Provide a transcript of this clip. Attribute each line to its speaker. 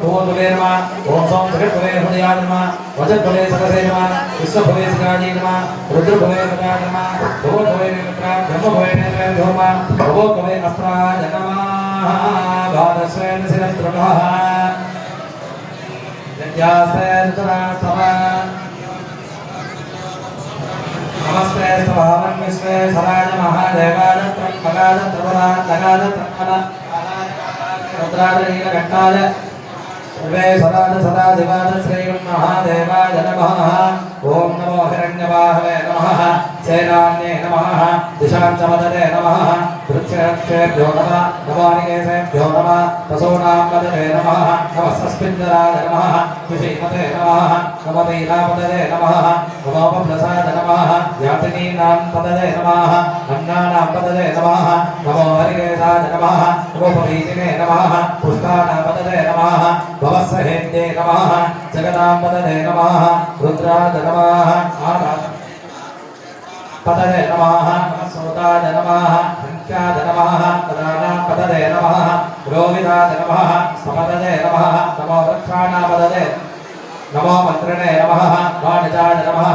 Speaker 1: भूर्भुवे नमः ओम सोम जगद्भुवे हृदयाय नमः वजद्भुवे सकसे नमः विश्वभुवे सिकाजी नमः रुद्रभुवे गजाय नमः भूर्भुवे नेत्राय ब्रह्मभुवे नेत्राय नमः भवोभुवे अस्त्राय नमः भारस्वेन शिरस्त्रभः यज्ञास्तेन तरास्तवः नमस्ते स्वभावं विश्वे सराज महादेवाय त्र्यंबकाय त्रिपुरान्तकाय त्र्यंबकाय रुद्राय नीलकंठाय सर्वे सदाज सदाशिवाय श्रीमन्महादेवाय नमः ओम नमो हिरण्यवाहवे नमः सेनान्ये नमः दिशांचमदने नमः वृक्षेभ्यो नमः नवानिकेशेभ्यो नमः पशूनां पदने नमः नमस्तस्मिन्द्राय नमः कृषिपते नमः नमवीरापदने नमः नमोपप्लसाय नमः यातिनीनां पदने नमः अन्नानां पदने नमः नमो हरिकेशाय नमः नमोपवीतिने नमः पुष्टानां पदने नमः भवस्सहेत्ये नमः जगदां पदने नमः रुद्राय नमः पदने नमः नमस्सोताय नमः संख्याय नमः तदानां पदने नमः रोहिताय नमः समदने नमः नमो वृक्षाणां पदने नमो मन्त्रणे नमः वाणिजाय नमः।